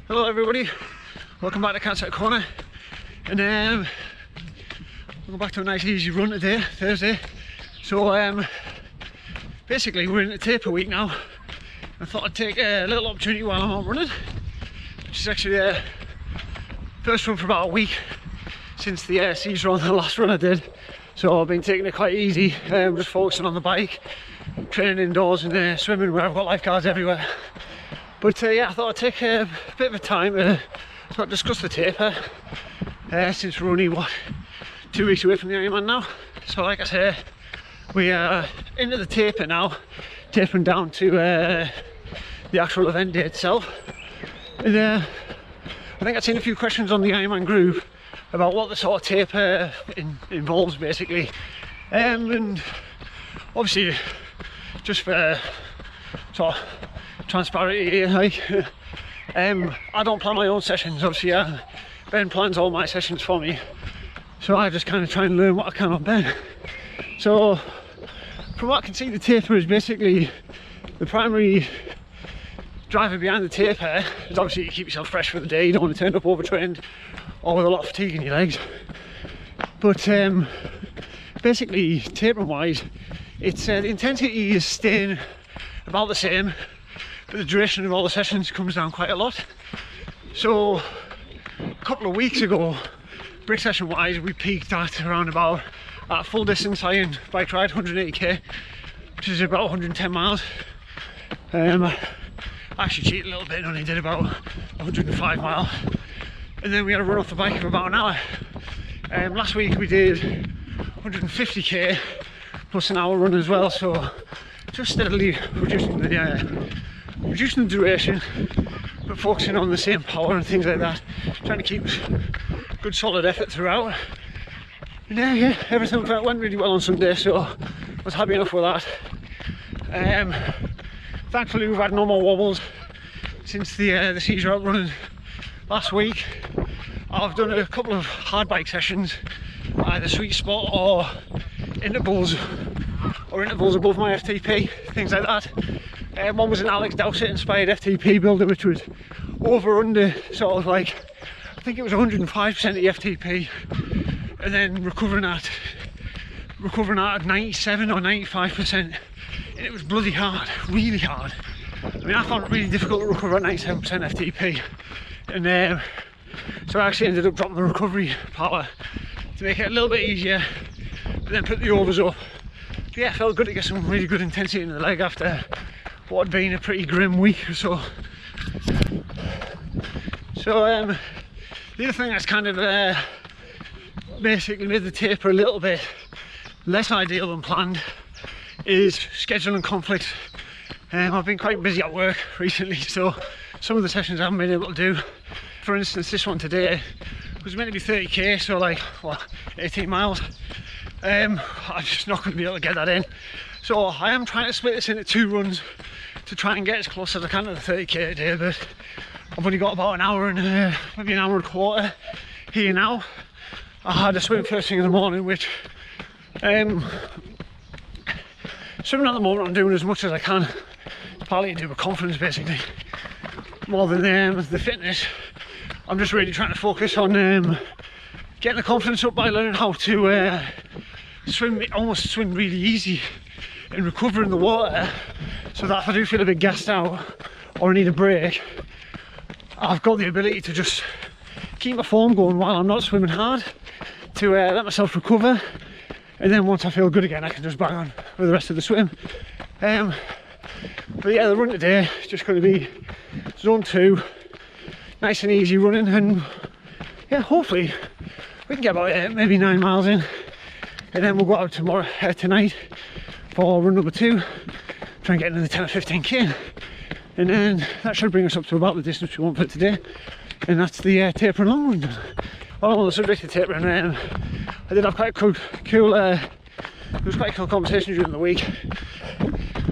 Hello everybody, welcome back to Catside Corner, and welcome back to a nice easy run today, Thursday. So basically we're in the taper week now. I thought I'd take a little opportunity while I'm out running, which is actually the first run for about a week since the siege run, the last run I did. So I've been taking it quite easy, just focusing on the bike, training indoors and swimming where I've got lifeguards everywhere. But yeah, I thought I'd take a bit of a time to sort of discuss the taper, since we're only, 2 weeks away from the Ironman now. So like I say, we are into the taper now, tapering down to the actual event day itself. And I think I've seen a few questions on the Ironman group about what the sort of taper involves basically. And obviously, just for sort of transparency, like, I don't plan my own sessions. Obviously, Ben plans all my sessions for me, so I just kind of try and learn what I can on Ben. So from what I can see, the taper is basically the primary driver behind the taper is obviously to keep yourself fresh for the day. You don't want to turn up overtrained or with a lot of fatigue in your legs. But basically, tapering wise, it's the intensity is staying about the same, but the duration of all the sessions comes down quite a lot. So a couple of weeks ago, brick session wise, we peaked at around about, at full distance iron bike ride, 180k, which is about 110 miles. I actually cheated a little bit and only did about 105 miles. And then we had a run off the bike of about an hour. Last week we did 150k plus an hour run as well, so just steadily reducing the duration, but focusing on the same power and things like that, trying to keep good solid effort throughout. And yeah, everything went really well on Sunday, so I was happy enough with that. Thankfully we've had no more wobbles since the siege out running last week. I've done a couple of hard bike sessions, either sweet spot or intervals above my FTP, things like that. One was an Alex Dowsett inspired FTP builder, which was over under sort of like, I think it was 105% of the FTP, and then recovering at 97 or 95%, and it was bloody hard, really hard. I mean, I found it really difficult to recover at 97% FTP, and so I actually ended up dropping the recovery power to make it a little bit easier, but then put the overs up. But yeah, it felt good to get some really good intensity in the leg after what had been a pretty grim week or so. So the other thing that's kind of basically made the taper a little bit less ideal than planned is scheduling conflicts. I've been quite busy at work recently, so some of the sessions I haven't been able to do. For instance, this one today was meant to be 30k, so like, what, 18 miles. I'm just not going to be able to get that in. So I am trying to split this into 2 runs to try and get as close as I can to the 30k a day, but I've only got about an hour and maybe an hour and a quarter here now. I had a swim first thing in the morning, which swimming at the moment I'm doing as much as I can, partly to do with confidence basically, more than the fitness. I'm just really trying to focus on getting the confidence up by learning how to almost swim really easy and recover in the water, so that if I do feel a bit gassed out or I need a break, I've got the ability to just keep my form going while I'm not swimming hard, to let myself recover, and then once I feel good again I can just bang on with the rest of the swim. But yeah, the run today is just going to be zone 2, nice and easy running, and yeah, hopefully we can get about maybe 9 miles in, and then we'll go out tonight for run number 2, try and get into the 10 or 15k, and then that should bring us up to about the distance we want for today, and that's the taper and long run done. While I'm on the subject of tapering, I did have quite a cool there was quite a cool conversation during the week.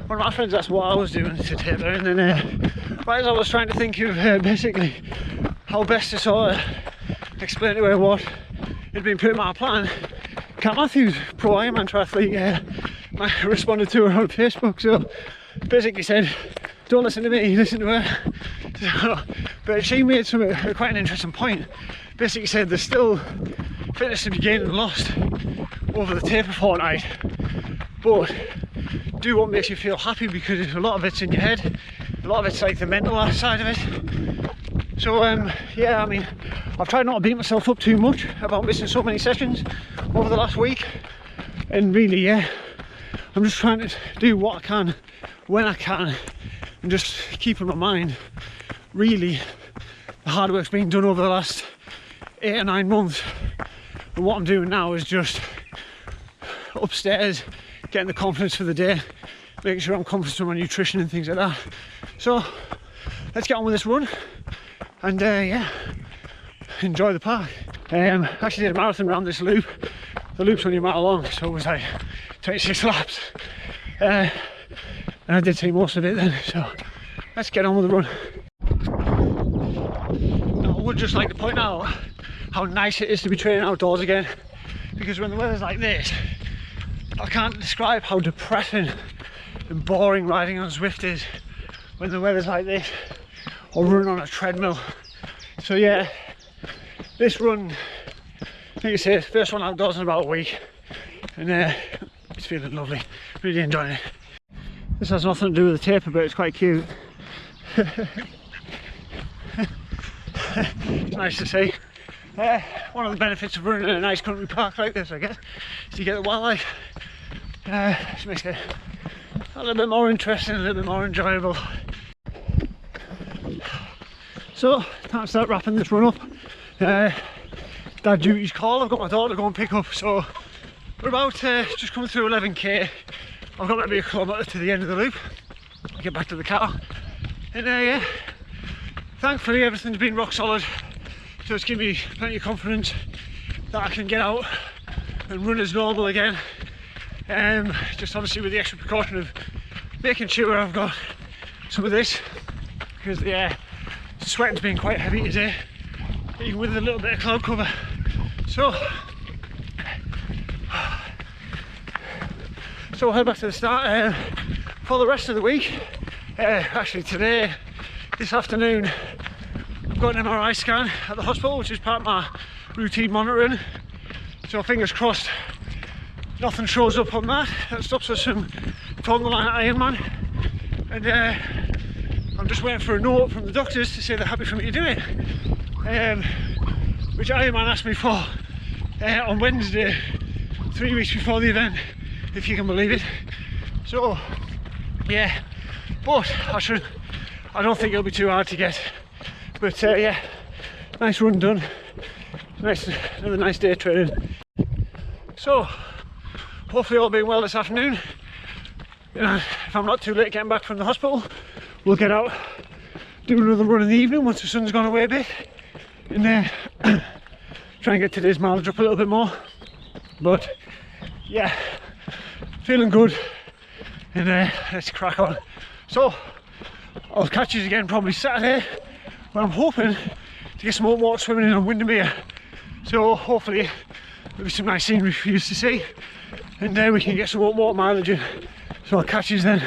One of my friends asked what I was doing to taper, and then right as I was trying to think of basically how best to sort of explain to her what had been put in my plan, Cat Matthews, pro Ironman triathlete, responded to her on Facebook. So basically said, don't listen to me, listen to her. So But she made quite an interesting point. Basically said there's still fitness to be gained and lost over the taper fortnight, but do what makes you feel happy, because a lot of it's in your head, a lot of it's like the mental side of it. So yeah, I mean, I've tried not to beat myself up too much about missing so many sessions over the last week, and really, yeah, I'm just trying to do what I can when I can, and just keep in my mind really the hard work's been done over the last 8 or 9 months, and what I'm doing now is just upstairs getting the confidence for the day, making sure I'm confident in my nutrition and things like that. So let's get on with this run and yeah, enjoy the park. Actually did a marathon around this loop. The loop's only a mile long, so it was like 26 laps, and I did see most of it then, so let's get on with the run. Now, I would just like to point out how nice it is to be training outdoors again, because when the weather's like this, I can't describe how depressing and boring riding on Zwift is when the weather's like this, or running on a treadmill. So yeah, this run, like I say, first one outdoors in about a week, and it's feeling lovely, really enjoying it. This has nothing to do with the taper, but it's quite cute. It's nice to see. One of the benefits of running in a nice country park like this, I guess, is you get the wildlife. Just makes it a little bit more interesting, a little bit more enjoyable. So, time to start wrapping this run up. Dad duty's call, I've got my daughter to go and pick up, so we're about just coming through 11k. I've got maybe a kilometre to the end of the loop. I'll get back to the car. And yeah, thankfully everything's been rock solid, so it's given me plenty of confidence that I can get out and run as normal again. Just obviously with the extra precaution of making sure I've got some of this, because the sweating's been quite heavy today, even with a little bit of cloud cover. So we'll head back to the start. For the rest of the week, actually today, this afternoon, I've got an MRI scan at the hospital, which is part of my routine monitoring. So fingers crossed nothing shows up on that stops us from talking about Ironman. And I'm just waiting for a note from the doctors to say they're happy for me to do it, which Ironman asked me for on Wednesday, 3 weeks before the event, if you can believe it. So yeah, but I don't think it'll be too hard to get. But yeah, nice run done. Another nice day of training. So hopefully all being well this afternoon. If I'm not too late getting back from the hospital, we'll get out, do another run in the evening once the sun's gone away a bit, and try and get today's mileage up a little bit more. But yeah, feeling good, and let's crack on. So I'll catch you again probably Saturday, when I'm hoping to get some open water swimming in on Windermere. So hopefully there'll be some nice scenery for you to see, and then we can get some open water mileage in. So I'll catch you then.